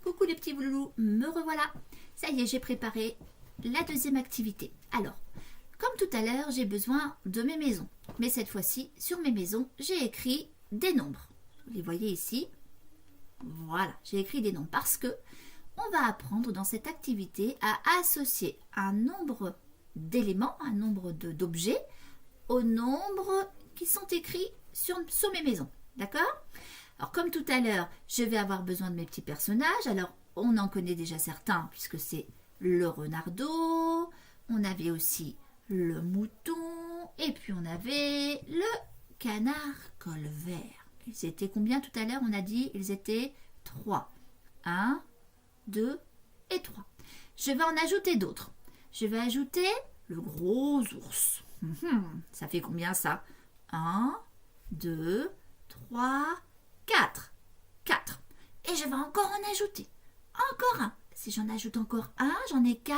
Coucou les petits loulous, me revoilà. Ça y est, j'ai préparé la deuxième activité. Alors, comme tout à l'heure, j'ai besoin de mes maisons. Mais cette fois-ci, sur mes maisons, j'ai écrit des nombres. Vous les voyez ici. Voilà, j'ai écrit des nombres parce que on va apprendre dans cette activité à associer un nombre d'éléments, un nombre d'objets, aux nombres qui sont écrits sur mes maisons. D'accord ? Alors, comme tout à l'heure, je vais avoir besoin de mes petits personnages. Alors, on en connaît déjà certains, puisque c'est le renardeau. On avait aussi le mouton. Et puis, on avait le canard colvert. Ils étaient combien tout à l'heure? On a dit ils étaient 3. 1, 2 et 3. Je vais en ajouter d'autres. Je vais ajouter le gros ours. Ça fait combien ça? 1, 2, 3, 4. 4. Et je vais encore en ajouter. Encore un. Si j'en ajoute encore un, j'en ai 4.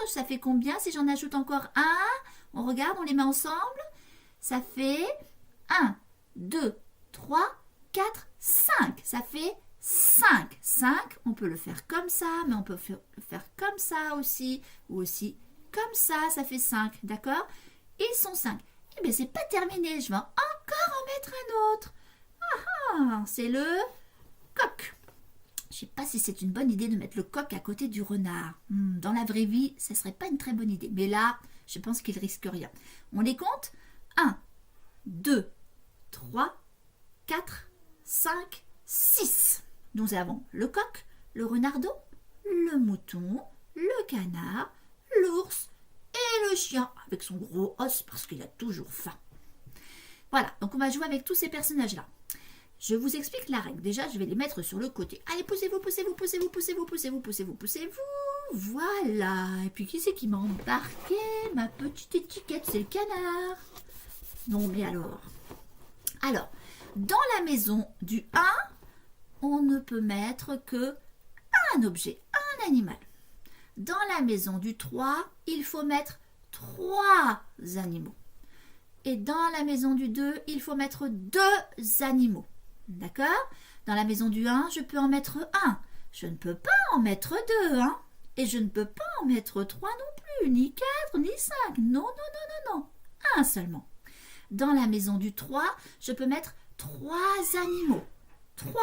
Ça fait combien si j'en ajoute encore un? On regarde, on les met ensemble. Ça fait 1, 2, 3, 4, 5. Ça fait 5. 5, on peut le faire comme ça, mais on peut le faire comme ça aussi, ou aussi comme ça fait 5. D'accord? Ils sont 5. Eh bien, c'est pas terminé. Je vais encore en mettre un autre. C'est le coq. Je ne sais pas si c'est une bonne idée de mettre le coq à côté du renard. Dans la vraie vie, ce ne serait pas une très bonne idée. Mais là, je pense qu'il risque rien. On les compte. 1, 2, 3, 4, 5, 6. Nous avons le coq, le renardeau, le mouton, le canard, l'ours et le chien avec son gros os parce qu'il a toujours faim. Voilà, donc on va jouer avec tous ces personnages-là. Je vous explique la règle. Déjà, je vais les mettre sur le côté. Allez, poussez-vous, poussez-vous, poussez-vous, poussez-vous, poussez-vous, poussez-vous, poussez-vous. Voilà. Et puis, qui c'est qui m'a embarqué? Ma petite étiquette, c'est le canard. Non, mais alors. Alors, dans la maison du 1, on ne peut mettre que un objet, un animal. Dans la maison du 3, il faut mettre 3 animaux. Et dans la maison du 2, il faut mettre 2 animaux. D'accord? Dans la maison du 1, je peux en mettre 1. Je ne peux pas en mettre 2. Et je ne peux pas en mettre 3 non plus, ni 4, ni 5. Non, non, non, non, non. 1 seulement. Dans la maison du 3, je peux mettre 3 animaux. 3.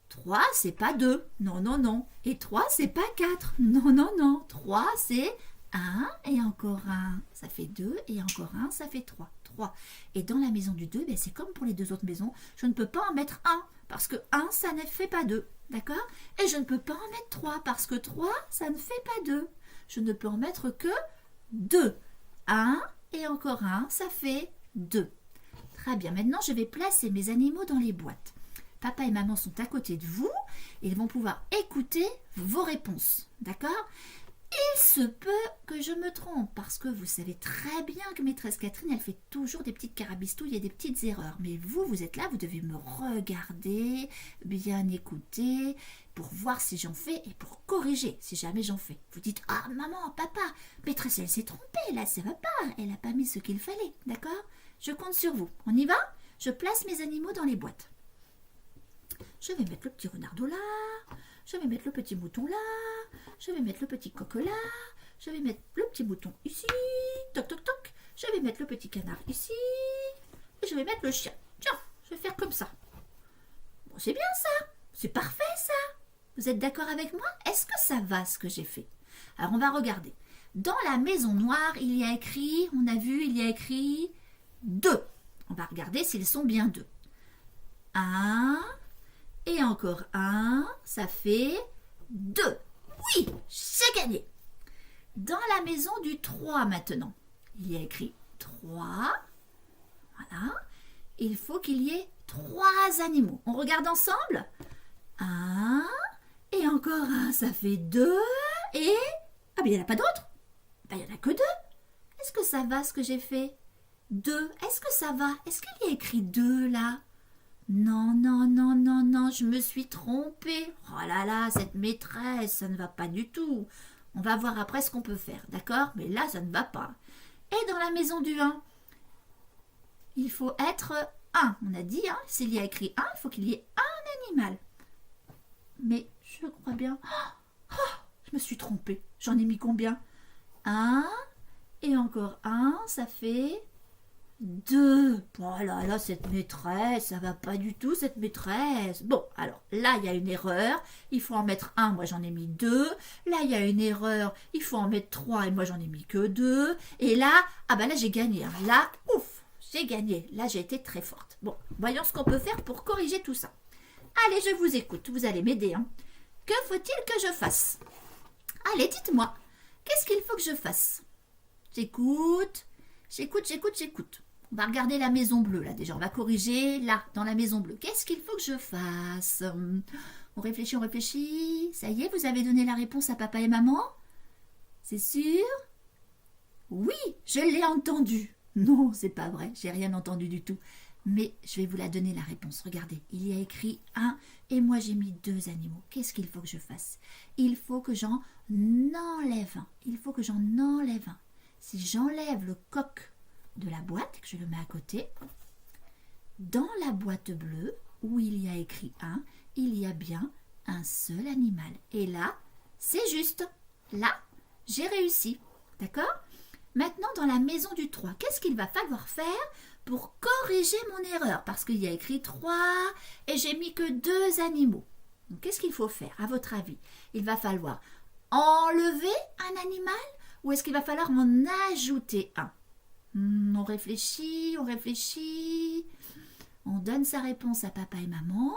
3, c'est pas 2. Non, non, non. Et 3, c'est pas 4. Non, non, non. 3, c'est 1 et encore 1. Ça fait 2 et encore 1, ça fait 3. 3. Et dans la maison du 2, c'est comme pour les deux autres maisons. Je ne peux pas en mettre 1 parce que 1, ça ne fait pas 2. D'accord? Et je ne peux pas en mettre 3 parce que 3, ça ne fait pas 2. Je ne peux en mettre que 2. 1 et encore 1, ça fait 2. Très bien. Maintenant, je vais placer mes animaux dans les boîtes. Papa et maman sont à côté de vous. Ils vont pouvoir écouter vos réponses. D'accord? Il se peut que je me trompe parce que vous savez très bien que maîtresse Catherine, elle fait toujours des petites carabistouilles et des petites erreurs. Mais vous êtes là, vous devez me regarder, bien écouter pour voir si j'en fais et pour corriger si jamais j'en fais. Vous dites, ah maman, papa, maîtresse, elle s'est trompée, là ça va pas, elle n'a pas mis ce qu'il fallait, d'accord? Je compte sur vous. On y va? Je place mes animaux dans les boîtes. Je vais mettre le petit renardeau là, je vais mettre le petit mouton là, je vais mettre le petit coq là, je vais mettre le petit mouton ici, toc toc toc, je vais mettre le petit canard ici, et je vais mettre le chien. Tiens, je vais faire comme ça. Bon, c'est bien ça, c'est parfait ça. Vous êtes d'accord avec moi? Est-ce que ça va ce que j'ai fait? Alors on va regarder. Dans la maison noire, il y a écrit, on a vu, il y a écrit 2. On va regarder s'ils sont bien 2. 1... Et encore 1, ça fait 2. Oui, j'ai gagné. Dans la maison du 3 maintenant, il y a écrit 3. Voilà. Il faut qu'il y ait 3 animaux. On regarde ensemble. 1. Et encore 1, ça fait 2. Et... Ah, mais il n'y en a pas d'autres. Ben, il n'y en a que 2. Est-ce que ça va ce que j'ai fait? 2. Est-ce que ça va? Est-ce qu'il y a écrit 2 là? Non, non, non, non, non, je me suis trompée. Oh là là, cette maîtresse, ça ne va pas du tout. On va voir après ce qu'on peut faire, d'accord? Mais là, ça ne va pas. Et dans la maison du 1, il faut être 1. On a dit, s'il y a écrit 1, il faut qu'il y ait un animal. Mais Je crois bien. Je me suis trompée. J'en ai mis combien? 1 et encore 1, ça fait 2. Bon, là, cette maîtresse, ça va pas du tout, cette maîtresse. Bon, alors, là, il y a une erreur. Il faut en mettre 1, moi j'en ai mis 2. Là, il y a une erreur. Il faut en mettre 3 et moi j'en ai mis que 2. Et là, là, j'ai gagné. Hein. Là, ouf, j'ai gagné. Là, j'ai été très forte. Bon, voyons ce qu'on peut faire pour corriger tout ça. Allez, je vous écoute. Vous allez m'aider. Hein. Que faut-il que je fasse? Allez, dites-moi. Qu'est-ce qu'il faut que je fasse? J'écoute. On va regarder la maison bleue, là, déjà. On va corriger, là, dans la maison bleue. Qu'est-ce qu'il faut que je fasse? On réfléchit. Ça y est, vous avez donné la réponse à papa et maman? C'est sûr? Oui, je l'ai entendu. Non, c'est pas vrai, j'ai rien entendu du tout. Mais je vais vous la donner, la réponse. Regardez, il y a écrit 1 et moi j'ai mis 2 animaux. Qu'est-ce qu'il faut que je fasse? Il faut que j'en enlève un. Si j'enlève le coq de la boîte, que je le mets à côté, dans la boîte bleue où il y a écrit 1, il y a bien un seul animal. Et là, c'est juste. Là, j'ai réussi. D'accord? Maintenant, dans la maison du 3, qu'est-ce qu'il va falloir faire pour corriger mon erreur? Parce qu'il y a écrit 3 et j'ai mis que 2 animaux. Donc, qu'est-ce qu'il faut faire, à votre avis? Il va falloir enlever un animal ou est-ce qu'il va falloir en ajouter un? On réfléchit. On donne sa réponse à papa et maman.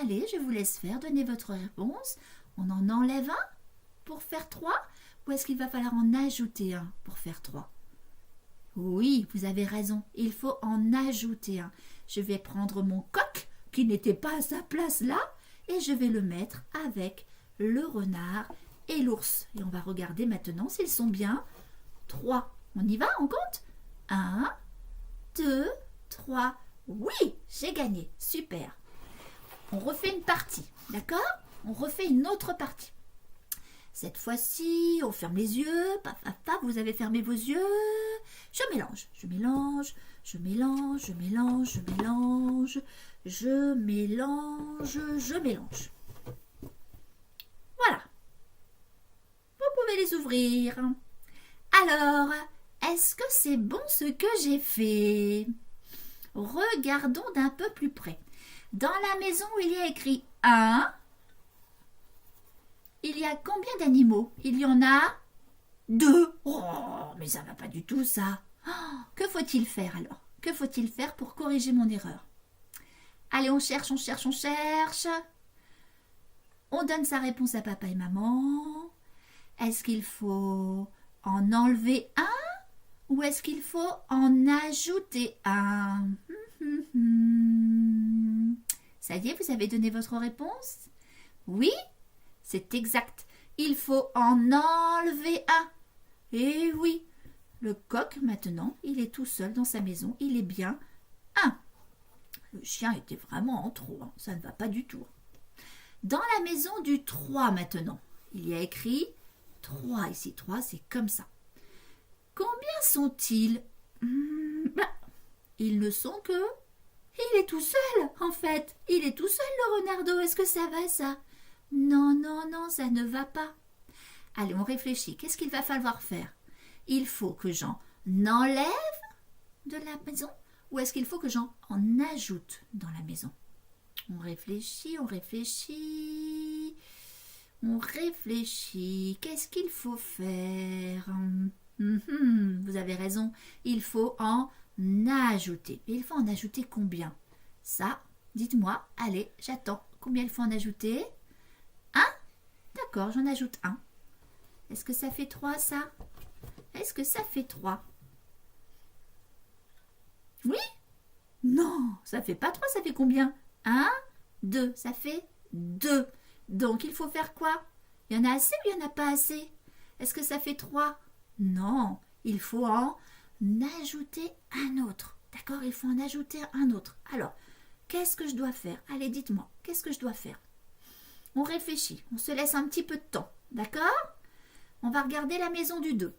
Allez, je vous laisse faire, donnez votre réponse. On en enlève un pour faire 3 ou est-ce qu'il va falloir en ajouter un pour faire 3? Oui, vous avez raison, il faut en ajouter un. Je vais prendre mon coq qui n'était pas à sa place là et je vais le mettre avec le renard et l'ours. Et on va regarder maintenant s'ils sont bien 3. On y va, on compte? 1, 2, 3. Oui, j'ai gagné, super. On refait une partie, d'accord? On refait une autre partie. Cette fois-ci, on ferme les yeux. Paf, vous avez fermé vos yeux. Je mélange. Voilà. Vous pouvez les ouvrir. Alors, est-ce que c'est bon ce que j'ai fait? Regardons d'un peu plus près. Dans la maison où il y a écrit 1, il y a combien d'animaux? Il y en a 2. Oh, mais ça va pas du tout, ça. Oh, que faut-il faire alors? Que faut-il faire pour corriger mon erreur? Allez, on cherche. On donne sa réponse à papa et maman. Est-ce qu'il faut en enlever un ou est-ce qu'il faut en ajouter un? Ça y est, vous avez donné votre réponse? Oui? C'est exact. Il faut en enlever un. Et oui, le coq, maintenant, il est tout seul dans sa maison. Il est bien 1. Le chien était vraiment en trop. Hein. Ça ne va pas du tout. Dans la maison du 3, maintenant, il y a écrit 3. Ici, 3, c'est comme ça. Combien sont-ils? Ils ne sont que... Il est tout seul, en fait. Il est tout seul, le renardeau. Est-ce que ça va, ça? Non, ça ne va pas. Allez, on réfléchit. Qu'est-ce qu'il va falloir faire? Il faut que j'en enlève de la maison ou est-ce qu'il faut que j'en ajoute dans la maison? On réfléchit. Qu'est-ce qu'il faut faire? Vous avez raison. Il faut en ajouter. Et il faut en ajouter combien? Ça, dites-moi. Allez, j'attends. Combien il faut en ajouter? 1? D'accord, j'en ajoute 1. Est-ce que ça fait 3, ça? Est-ce que ça fait 3? Oui? Non, ça fait pas 3, ça fait combien? 1, 2, ça fait 2. Donc, il faut faire quoi? Il y en a assez ou il n'y en a pas assez? Est-ce que ça fait 3? Non, il faut en ajouter un autre. D'accord? Il faut en ajouter un autre. Alors, qu'est-ce que je dois faire? Allez, dites-moi, qu'est-ce que je dois faire? On réfléchit, on se laisse un petit peu de temps, d'accord? On va regarder la maison du 2.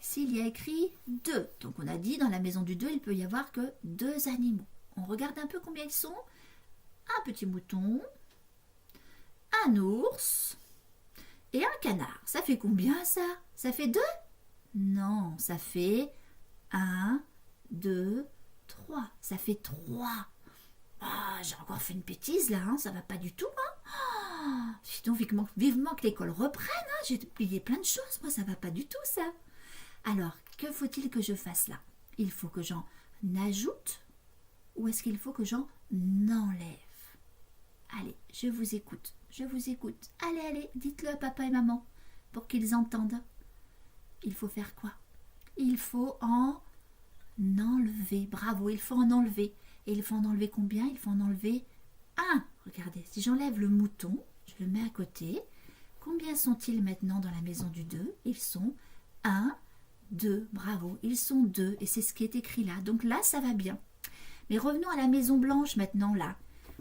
Ici, il y a écrit 2. Donc, on a dit, dans la maison du 2, il peut y avoir que 2 animaux. On regarde un peu combien ils sont. Un petit mouton, un ours et un canard. Ça fait combien ça? Ça fait 2? Non, ça fait 1, 2, 3. Ça fait 3. Ah, j'ai encore fait une bêtise là, hein, ça va pas du tout. Hein. Dis donc, vivement que l'école reprenne. Hein, j'ai oublié plein de choses, moi ça va pas du tout ça. Alors, que faut-il que je fasse là? Il faut que j'en ajoute ou est-ce qu'il faut que j'en enlève? Allez, je vous écoute, je vous écoute. Allez, allez, dites-le à papa et maman pour qu'ils entendent. Il faut faire quoi? Il faut en enlever. Bravo, il faut en enlever. Et il faut en enlever combien? Il faut en enlever 1. Regardez, si j'enlève le mouton, je le mets à côté. Combien sont-ils maintenant dans la maison du 2? Ils sont 1, 2. Bravo, ils sont 2. Et c'est ce qui est écrit là. Donc là, ça va bien. Mais revenons à la maison blanche maintenant là.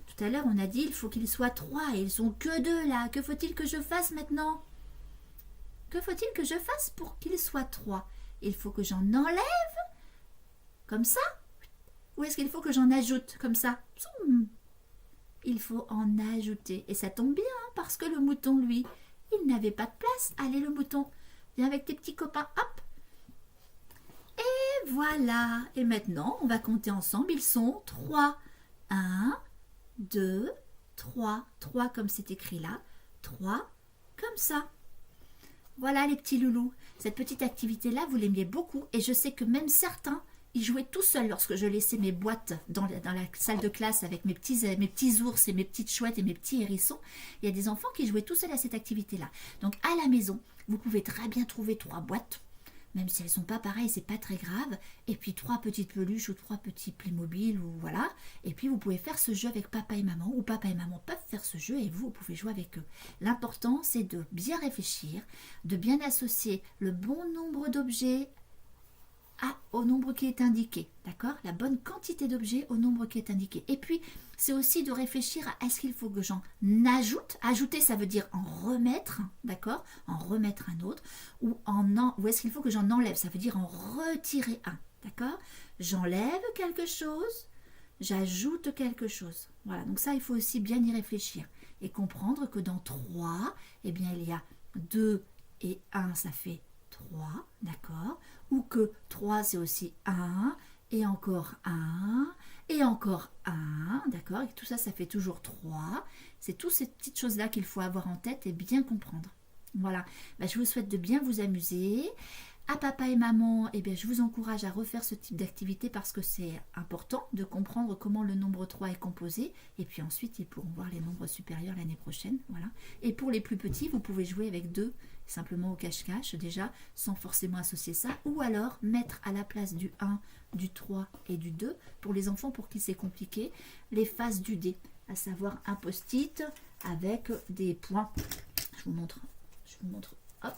Tout à l'heure, on a dit il faut qu'ils soient 3 et ils sont que 2 là. Que faut-il que je fasse maintenant? Que faut-il que je fasse pour qu'ils soient 3? Il faut que j'en enlève comme ça? Ou est-ce qu'il faut que j'en ajoute comme ça? Il faut en ajouter. Et ça tombe bien hein, parce que le mouton, lui, il n'avait pas de place. Allez le mouton, viens avec tes petits copains. Hop. Et voilà. Et maintenant, on va compter ensemble. Ils sont 3. 1, 2, 3. 3 comme c'est écrit là. 3 comme ça. Voilà les petits loulous. Cette petite activité-là, vous l'aimiez beaucoup. Et je sais que même certains, ils jouaient tout seuls lorsque je laissais mes boîtes dans la salle de classe avec mes petits ours et mes petites chouettes et mes petits hérissons. Il y a des enfants qui jouaient tout seuls à cette activité-là. Donc à la maison, vous pouvez très bien trouver 3 boîtes. Même si elles ne sont pas pareilles, c'est pas très grave. Et puis 3 petites peluches ou 3 petits Playmobil ou voilà. Et puis vous pouvez faire ce jeu avec papa et maman ou papa et maman peuvent faire ce jeu et vous pouvez jouer avec eux. L'important c'est de bien réfléchir, de bien associer le bon nombre d'objets au nombre qui est indiqué, d'accord? La bonne quantité d'objets au nombre qui est indiqué. Et puis, c'est aussi de réfléchir à est-ce qu'il faut que j'en ajoute? Ajouter, ça veut dire en remettre, d'accord? En remettre un autre. Ou est-ce qu'il faut que j'en enlève? Ça veut dire en retirer un, d'accord? J'enlève quelque chose, j'ajoute quelque chose. Voilà, donc ça, il faut aussi bien y réfléchir. Et comprendre que dans 3, eh bien, il y a 2 et 1, ça fait 3, d'accord? Ou que 3 c'est aussi 1, et encore 1, et encore 1, d'accord? Et tout ça, ça fait toujours 3. C'est toutes ces petites choses-là qu'il faut avoir en tête et bien comprendre. Voilà, je vous souhaite de bien vous amuser. À papa et maman, eh bien, je vous encourage à refaire ce type d'activité parce que c'est important de comprendre comment le nombre 3 est composé. Et puis ensuite, ils pourront voir les nombres supérieurs l'année prochaine. Voilà. Et pour les plus petits, vous pouvez jouer avec 2, simplement au cache-cache déjà, sans forcément associer ça. Ou alors mettre à la place du 1, du 3 et du 2, pour les enfants pour qui c'est compliqué, les faces du dé, à savoir un post-it avec des points. Je vous montre, hop,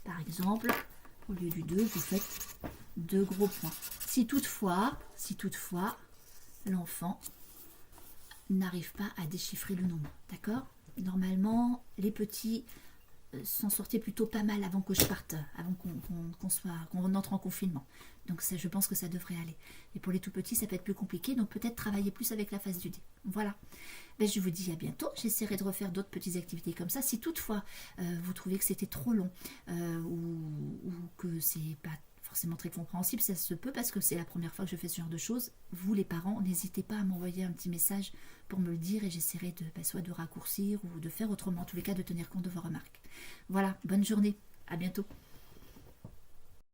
par exemple... Au lieu du 2, vous faites 2 gros points. Si toutefois, l'enfant n'arrive pas à déchiffrer le nombre, d'accord? Normalement, les petits s'en sortaient plutôt pas mal avant que je parte, avant qu'on entre en confinement. Donc ça, je pense que ça devrait aller. Et pour les tout petits, ça peut être plus compliqué, donc peut-être travailler plus avec la face du dé. Voilà. Je vous dis à bientôt. J'essaierai de refaire d'autres petites activités comme ça. Si toutefois vous trouvez que c'était trop long ou que c'est pas forcément très compréhensible, ça se peut parce que c'est la première fois que je fais ce genre de choses. Vous les parents, n'hésitez pas à m'envoyer un petit message pour me le dire et j'essaierai soit de raccourcir ou de faire autrement, en tous les cas de tenir compte de vos remarques. Voilà, bonne journée, à bientôt.